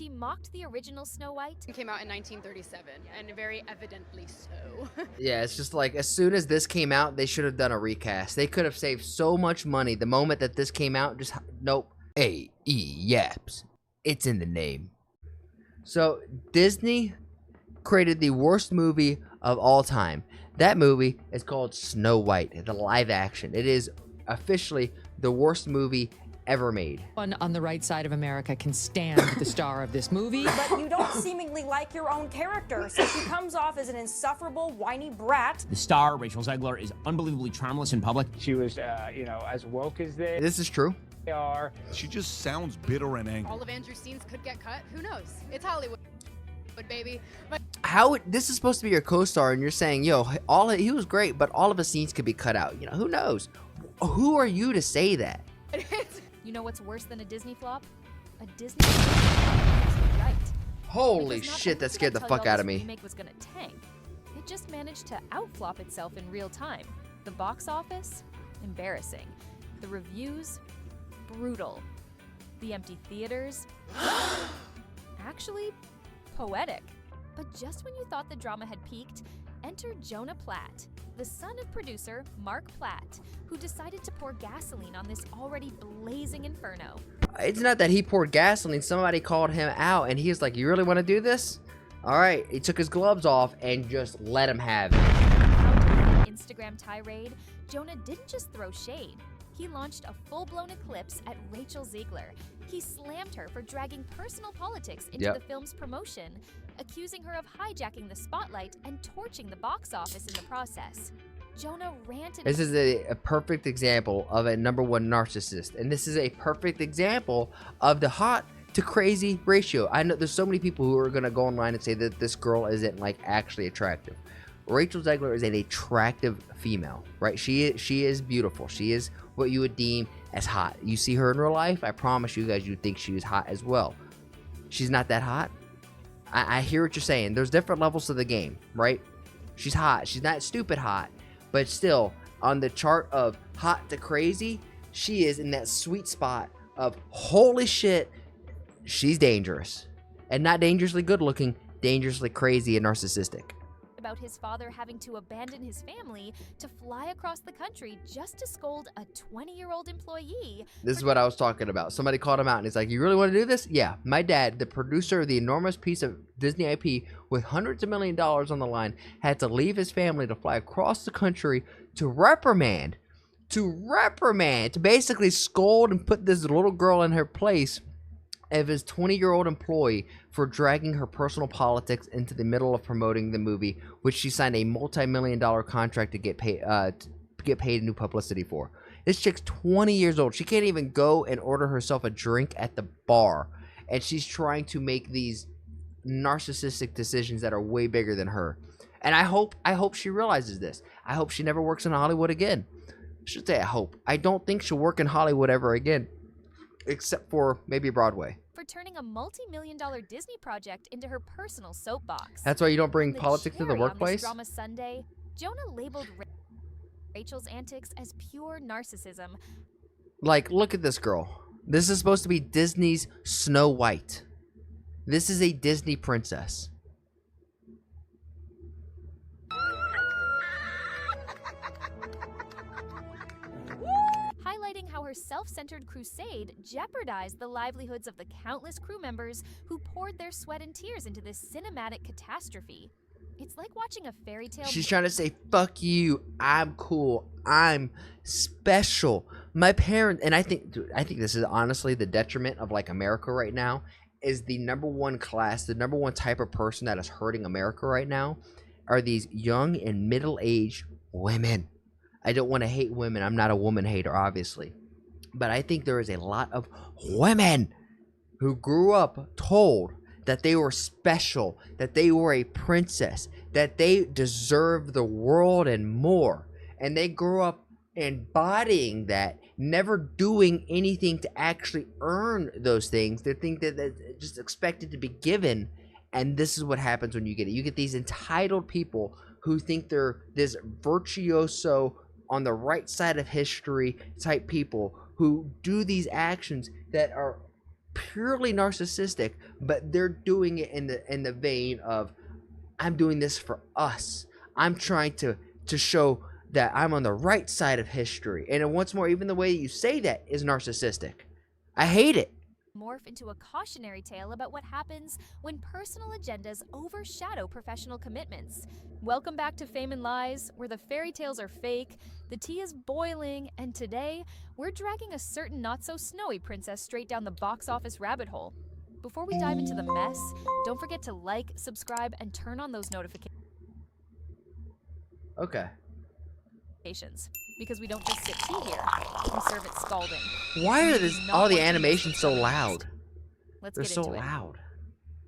She mocked the original Snow White. It came out in 1937, and very evidently so. Yeah, it's just like as soon as this came out, they should have done a recast. They could have saved so much money the moment that this came out. Just nope. A-E-Yaps. It's in the name. So Disney created the worst movie of all time. That movie is called Snow White, the live action. It is officially the worst movie ever made. One on the right side of America can stand the star of this movie. But you don't seemingly like your own character, so she comes off as an insufferable, whiny brat. The star, Rachel Zegler, is unbelievably charmless in public. She was, as woke as they This is true. are. She just sounds bitter and angry. All of Andrew's scenes could get cut. Who knows? It's Hollywood, baby. But This is supposed to be your co-star, and you're saying, yo, he was great, but all of his scenes could be cut out. Who knows? Who are you to say that? You know what's worse than a Disney flop? A Disney flop. Right. Holy Because not shit, only that did scared I the tell fuck y'all out of this me. remake was gonna tank, it just managed to outflop itself in real time. The box office, embarrassing. The reviews, brutal. The empty theaters, actually poetic. But just when you thought the drama had peaked, enter Jonah Platt, the son of producer Mark Platt, who decided to pour gasoline on this already blazing inferno. It's not that he poured gasoline. Somebody called him out, and he was like, you really want to do this? All right. He took his gloves off and just let him have it. Out of an Instagram tirade, Jonah didn't just throw shade. He launched a full-blown eclipse at Rachel Zegler. He slammed her for dragging personal politics into the film's promotion, accusing her of hijacking the spotlight and torching the box office in the process. Jonah ranted. This is a perfect example of a number one narcissist. And this is a perfect example of the hot to crazy ratio. I know there's so many people who are going to go online and say that this girl isn't like actually attractive. Rachel Zegler is an attractive female, right? She is beautiful. She is what you would deem as hot. You see her in real life, I promise you guys, you think she is hot as well. She's not that hot. I hear what you're saying. There's different levels to the game, right? She's hot. She's not stupid hot. But still, on the chart of hot to crazy, she is in that sweet spot of holy shit, she's dangerous. And not dangerously good looking, dangerously crazy and narcissistic. About his father having to abandon his family to fly across the country just to scold a 20-year-old employee. This is what I was talking about. Somebody called him out and he's like, you really want to do this? Yeah. My dad, the producer of the enormous piece of Disney IP with hundreds of $millions on the line, had to leave his family to fly across the country to reprimand, to basically scold and put this little girl in her place of his 20-year-old employee for dragging her personal politics into the middle of promoting the movie, which she signed a multi-million-dollar contract to get paid new publicity for. This chick's 20 years old. She can't even go and order herself a drink at the bar, and she's trying to make these narcissistic decisions that are way bigger than her. And I hope she realizes this. I hope she never works in Hollywood again. I should say I hope. I don't think she'll work in Hollywood ever again, except for maybe Broadway. For turning a multi-million-dollar Disney project into her personal soapbox. That's why you don't bring The politics to the cherry on workplace? this drama Sunday, Jonah labeled Rachel's antics as pure narcissism. Like, look at this girl. This is supposed to be Disney's Snow White. This is a Disney princess. Highlighting how her self-centered crusade jeopardized the livelihoods of the countless crew members who poured their sweat and tears into this cinematic catastrophe. It's like watching a fairy tale. She's trying to say, fuck you, I'm cool, I'm special. My parents, and I think this is honestly the detriment of like America right now, is the number one class, the number one type of person that is hurting America right now are these young and middle-aged women. I don't want to hate women. I'm not a woman hater, obviously. But I think there is a lot of women who grew up told that they were special, that they were a princess, that they deserve the world and more. And they grew up embodying that, never doing anything to actually earn those things. They think that it's just expected to be given. And this is what happens when you get it. You get these entitled people who think they're this virtuoso, on the right side of history type people who do these actions that are purely narcissistic, but they're doing it in the vein of, I'm doing this for us. I'm trying to show that I'm on the right side of history. And then once more, even the way you say that is narcissistic. I hate it. Morph into a cautionary tale about what happens when personal agendas overshadow professional commitments. Welcome back to Fame and Lies, where the fairy tales are fake, the tea is boiling, and today we're dragging a certain not-so-snowy princess straight down the box office rabbit hole. Before we dive into the mess, don't forget to like, subscribe, and turn on those notifications. Okay. Because we don't just sip tea here, we serve it scalding. Why are We do not all the want you to animations miss so the loud? Let's They're get so into it. loud.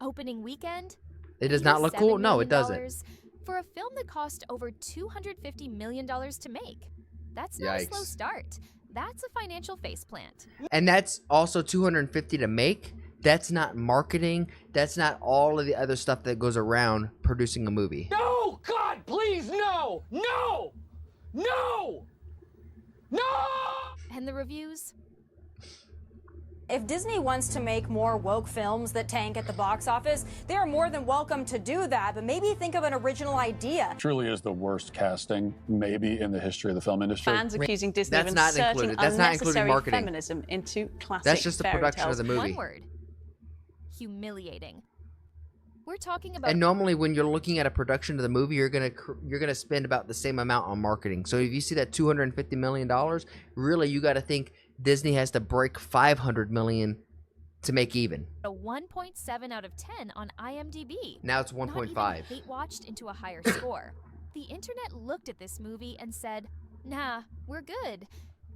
Opening weekend? It does not look cool? $7 No, it million doesn't. For a film that cost over $250 million to make. That's not a slow Yikes. start. That's a financial faceplant. And that's also $250 to make. That's not marketing. That's not all of the other stuff that goes around producing a movie. No, God, please, no, no, no, no. And the reviews? If Disney wants to make more woke films that tank at the box office, they are more than welcome to do that, but maybe think of an original idea. Truly is the worst casting, maybe, in the history of the film industry. Fans accusing Disney That's of not inserting included. That's not including unnecessary marketing. feminism into classic That's just the fairy production tales. of the movie. One word. Humiliating. We're talking about... And normally when you're looking at a production of the movie, you're gonna spend about the same amount on marketing. So if you see that $250 million, really you got to think Disney has to break $500 million to make even. a 1.7 out of 10 on IMDb. Now it's Not 1.5. even hate-watched into a higher score. The internet looked at this movie and said, nah, we're good.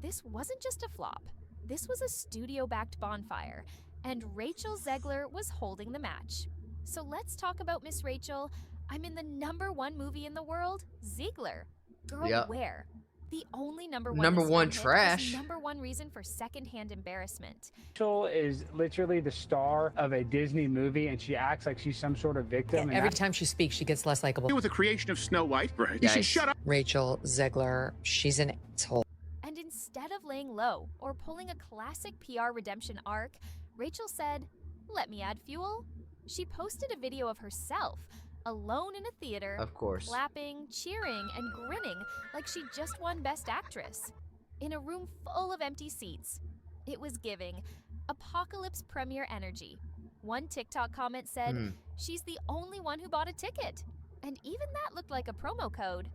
This wasn't just a flop. This was a studio-backed bonfire, and Rachel Zegler was holding the match. So let's talk about Miss Rachel. I'm in the #1 movie in the world, Ziegler. Girl, Yep. where? The only #1 Number this one film hit trash. was #1 reason for secondhand embarrassment. Rachel is literally the star of a Disney movie, and she acts like she's some sort of victim. and Every that's- time she speaks, she gets less likable. With the creation of Snow White, right? You should Yikes. shut up. Rachel Zegler, she's an asshole. And instead of laying low or pulling a classic PR redemption arc, Rachel said, let me add fuel. She posted a video of herself, alone in a theater, Of course. clapping, cheering, and grinning like she just won Best Actress. In a room full of empty seats. It was giving apocalypse premiere energy. One TikTok comment said, she's the only one who bought a ticket. And even that looked like a promo code.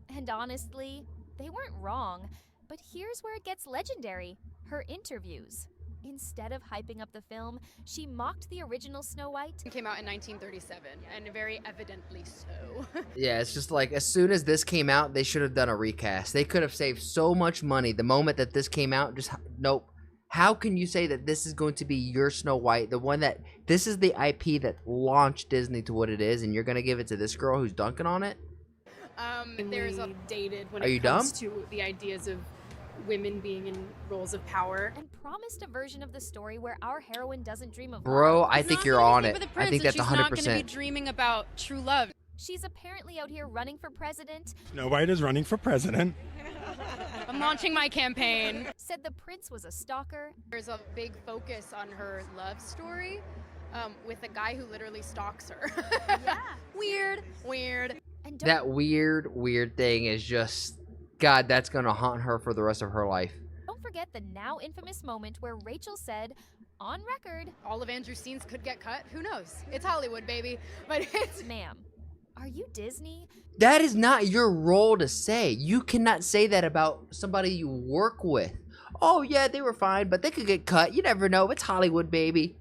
And honestly, they weren't wrong. But here's where it gets legendary, her interviews. Instead of hyping up the film, she mocked the original Snow White. It came out in 1937, and very evidently so. Yeah, it's just like as soon as this came out, they should have done a recast. They could have saved so much money the moment that this came out. Just nope. How can you say that this is going to be your Snow White, the one that this is the IP that launched Disney to what it is, and you're gonna give it to this girl who's dunking on it? There's a dated when Are you it comes dumb? to the ideas of women being in roles of power. And promised a version of the story where our heroine doesn't dream of Bro, love. I It's think not you're the on Escape it. of the I Prince, think and that's she's not going to be 100%. dreaming about true love. She's apparently out here running for president, Snow White is running for president. I'm launching my campaign. said the prince was a stalker, There's a big focus on her love story with a guy who literally stalks her. Yeah. Weird. and don't That weird thing is just, God, that's gonna haunt her for the rest of her life. Don't forget the now infamous moment where Rachel said, on record, All of Andrew's scenes could get cut. Who knows? It's Hollywood, baby. But it's ma'am, are you Disney? That is not your role to say. You cannot say that about somebody you work with. Oh, yeah, they were fine, but they could get cut. You never know. It's Hollywood, baby.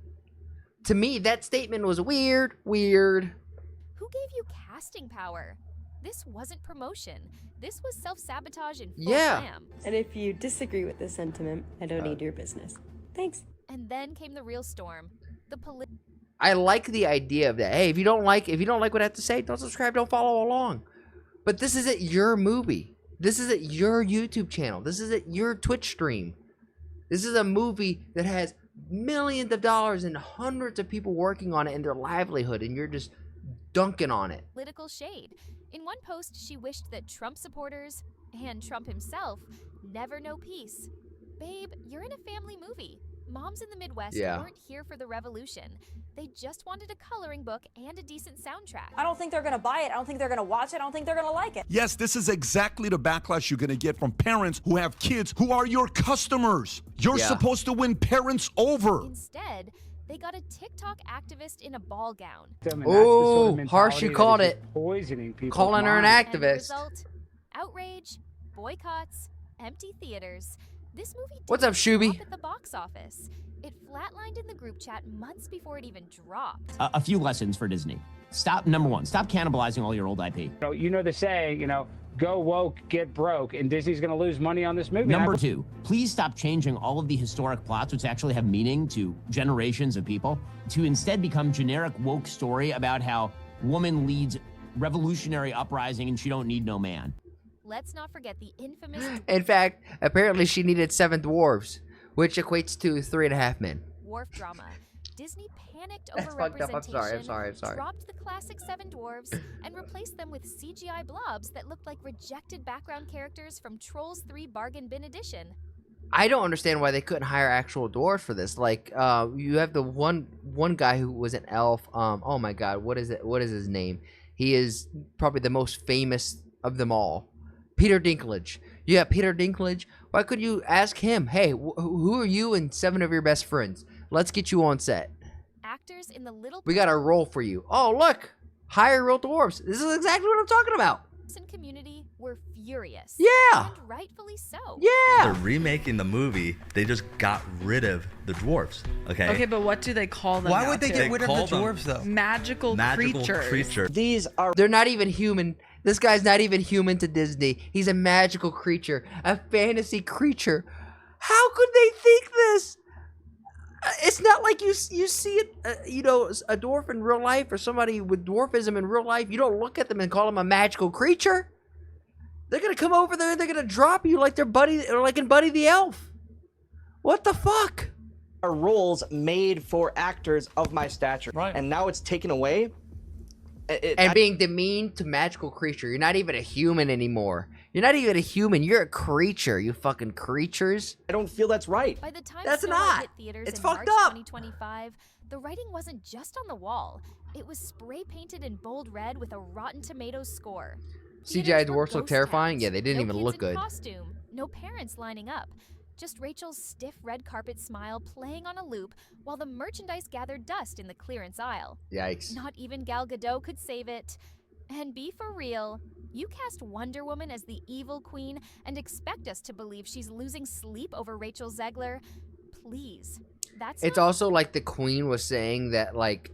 To me, that statement was weird. Who gave you casting power? This wasn't promotion. This was self-sabotage in full Yeah. glam. And if you disagree with this sentiment, I don't need your business. Thanks. And then came the real storm. The I like the idea of that. Hey, if you don't like what I have to say, don't subscribe, don't follow along. But this isn't your movie. This isn't your YouTube channel. This isn't your Twitch stream. This is a movie that has millions of dollars and hundreds of people working on it in their livelihood, and you're just dunking on it. political shade. In one post, she wished that Trump supporters, and Trump himself, never know peace. Babe, you're in a family movie. moms in the Midwest Yeah. weren't here for the revolution. They just wanted a coloring book and a decent soundtrack. I don't think they're going to buy it. I don't think they're going to watch it. I don't think they're going to like it. Yes, this is exactly the backlash you're going to get from parents who have kids who are your customers. You're Yeah. supposed to win parents over. Instead, they got a TikTok activist in a ball gown. Oh, harsh, you called it. Poisoning people. Calling her an And the activist. result, outrage, boycotts, empty theaters. This movie What's up, didn't Shuby? flop at the box office. It flatlined in the group chat months before it even dropped. A few lessons for Disney. Number one, stop cannibalizing all your old IP. You know the saying, go woke, get broke, and Disney's going to lose money on this movie. Number two, please stop changing all of the historic plots, which actually have meaning to generations of people, to instead become generic woke story about how woman leads revolutionary uprising and she don't need no man. Let's not forget the infamous In fact, apparently she needed 7 dwarves, which equates to 3.5 men. dwarf drama. Disney panicked That's over fucked up. I'm representation, sorry. dropped the classic 7 dwarves, and replaced them with CGI blobs that looked like rejected background characters from Trolls 3 Bargain Bin Edition. I don't understand why they couldn't hire actual dwarves for this. Like, you have the one guy who was an elf. Oh my God, what is it? What is his name? He is probably the most famous of them all. Peter Dinklage. You have Peter Dinklage. Why could you ask him? Hey, who are you and 7 of your best friends? Let's get you on set. Actors in the Little We got a role for you. Oh, look, hire real dwarves. This is exactly what I'm talking about. Person community were furious. Yeah. And rightfully so. Yeah. They're remaking the movie. They just got rid of the dwarves. Okay. Okay, but what do they call them? Why now, would they too? get rid of the dwarves though? Magical creatures. These are. They're not even human. This guy's not even human to Disney. He's a magical creature, a fantasy creature. How could they think this? It's not like you see it, a dwarf in real life or somebody with dwarfism in real life. You don't look at them and call them a magical creature. They're gonna come over there and they're gonna drop you like they're Buddy, or like in Buddy the Elf. What the fuck? Are roles made for actors of my stature, Right. and now it's taken away. Being demeaned to magical creature. You're not even a human anymore. You're not even a human. You're a creature. You fucking creatures. I don't feel that's right. By the time That's Snow White not. hit theaters It's in fucked March up. 2025, the writing wasn't just on the wall. It was spray painted in bold red with a Rotten Tomatoes score. CGI Theaters were dwarfs look ghost terrifying. towns. Yeah, they didn't No even kids look in good. Costume, no parents lining up. Just Rachel's stiff red carpet smile playing on a loop while the merchandise gathered dust in the clearance aisle. Yikes. Not even Gal Gadot could save it. And be for real, you cast Wonder Woman as the evil queen and expect us to believe she's losing sleep over Rachel Zegler? Please. It's also like the queen was saying that, like,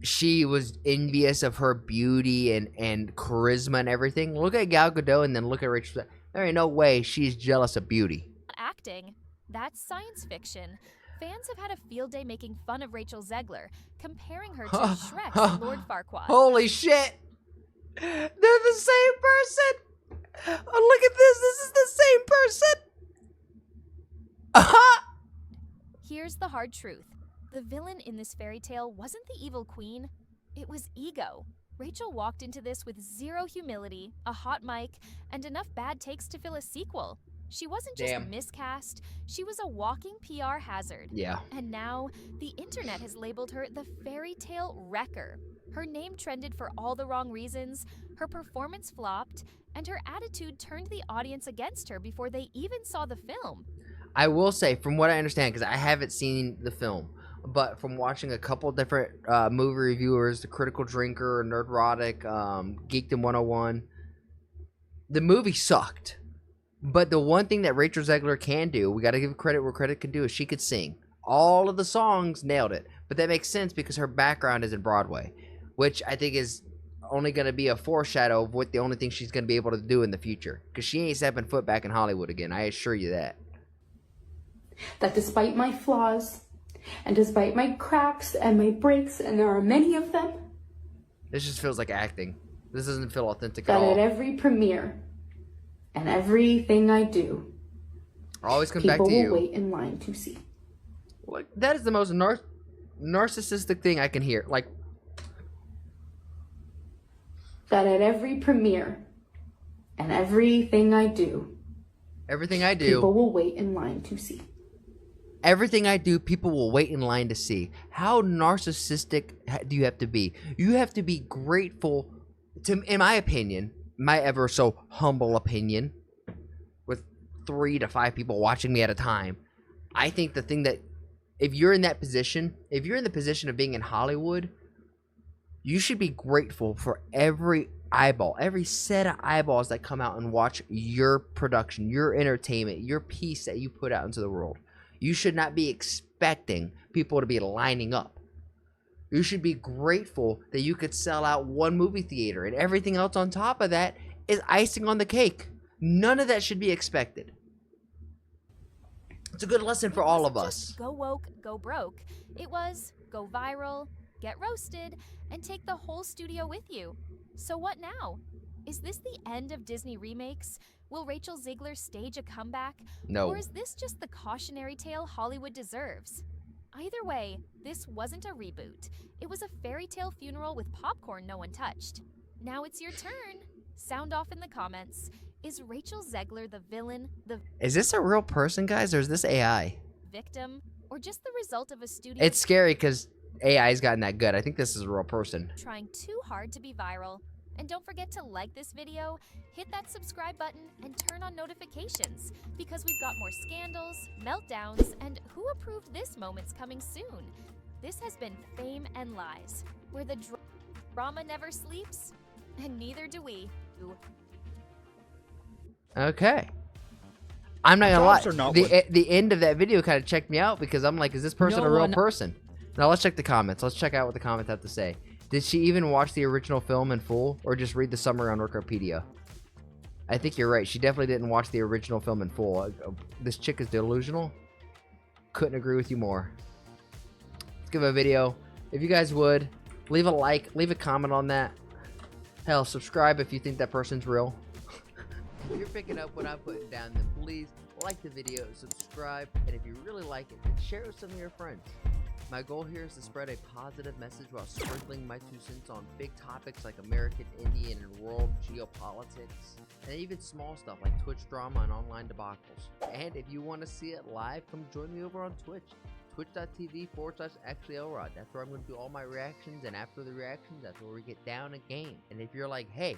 she was envious of her beauty and charisma and everything. Look at Gal Gadot and then look at Rachel. There ain't no way she's jealous of beauty. Acting. That's science fiction. Fans have had a field day making fun of Rachel Zegler, comparing her to Shrek and Lord Farquaad. Holy shit! They're the same person! Oh, look at this! This is the same person! Here's the hard truth. The villain in this fairy tale wasn't the evil queen. It was ego. Rachel walked into this with zero humility, a hot mic, and enough bad takes to fill a sequel. She wasn't just Damn. miscast, she was a walking PR hazard. Yeah. And now, the internet has labeled her the fairy tale wrecker. Her name trended for all the wrong reasons, her performance flopped, and her attitude turned the audience against her before they even saw the film. I will say, from what I understand, because I haven't seen the film, but from watching a couple different movie reviewers, The Critical Drinker, Nerdrotic, Geekdom 101, the movie sucked. But the one thing that Rachel Zegler can do, we got to give credit where credit can do, is she could sing. All of the songs nailed it. But that makes sense because her background is in Broadway, which I think is only going to be a foreshadow of what the only thing she's going to be able to do in the future. Because she ain't stepping foot back in Hollywood again. I assure you that. That despite my flaws, and despite my cracks and my breaks, and there are many of them, This just feels like acting. This doesn't feel authentic at that all. at every premiere and everything I do, I always come back people to will you. wait in line to see. Like, that is the most narcissistic thing I can hear. Like, That at every premiere and everything I do, everything I do, people will wait in line to see. Everything I do, people will wait in line to see. How narcissistic do you have to be? You have to be grateful to, in my opinion, my ever so humble opinion, with 3 to 5 people watching me at a time. I think the thing that, if you're in that position, if you're in the position of being in Hollywood, you should be grateful for every eyeball, every set of eyeballs that come out and watch your production, your entertainment, your piece that you put out into the world. You should not be expecting people to be lining up. You should be grateful that you could sell out one movie theater, and everything else on top of that is icing on the cake. None of that should be expected. It's a good lesson for all of us. Go woke, go broke. It was go viral, get roasted, and take the whole studio with you. So what now? Is this the end of Disney remakes? Will Rachel Zegler stage a comeback? No. Or is this just the cautionary tale Hollywood deserves? Either way, this wasn't a reboot. It was a fairy tale funeral with popcorn no one touched. Now it's your turn. Sound off in the comments. Is Rachel Zegler the villain, the Is this a real person, guys, or is this AI? victim, or just the result of a studio It's scary because AI's gotten that good. I think this is a real person. trying too hard to be viral? And don't forget to like this video, hit that subscribe button, and turn on notifications, because we've got more scandals, meltdowns, and who approved this moments coming soon. This has been Fame and Lies, where the drama never sleeps, and neither do we. Okay. I'm not gonna lie. Jobs are not The end of that video kind of checked me out because I'm like, is this person No a real one- person? Now let's check the comments. Let's check out what the comments have to say. Did she even watch the original film in full or just read the summary on Wikipedia? I think you're right. She definitely didn't watch the original film in full. This chick is delusional. Couldn't agree with you more. Let's give a video. If you guys would, leave a like, leave a comment on that. Hell, subscribe if you think that person's real. If you're picking up what I'm putting down, then please like the video, subscribe, and if you really like it, then share it with some of your friends. My goal here is to spread a positive message while sprinkling my 2 cents on big topics like American, Indian, and world geopolitics, and even small stuff like Twitch drama and online debacles. And if you want to see it live, come join me over on Twitch. Twitch.tv/ActuallyElrod. That's where I'm going to do all my reactions, and after the reactions, that's where we get down a game. And if you're like, hey,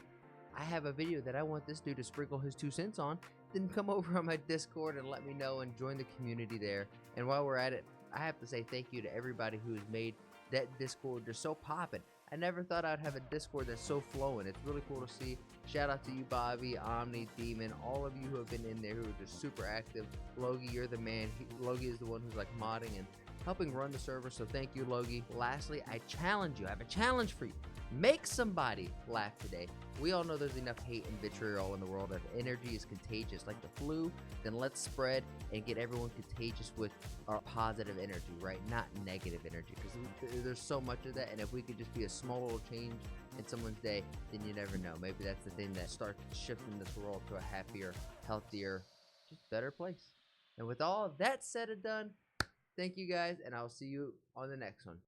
I have a video that I want this dude to sprinkle his 2 cents on, then come over on my Discord and let me know and join the community there. And while we're at it, I have to say thank you to everybody who has made that Discord just so poppin'. I never thought I'd have a Discord that's so flowing. It's really cool to see. Shout out to you, Bobby, Omni, Demon, all of you who have been in there who are just super active. Logie, you're the man. Logie is the one who's like modding and helping run the server, so thank you, Logie. Lastly, I challenge you. I have a challenge for you. Make somebody laugh today. We all know there's enough hate and vitriol in the world. If energy is contagious like the flu, then let's spread and get everyone contagious with our positive energy, right? Not negative energy, because there's so much of that, and if we could just be a small little change in someone's day, then you never know. Maybe that's the thing that starts shifting this world to a happier, healthier, just better place. And with all of that said and done, thank you guys, and I'll see you on the next one.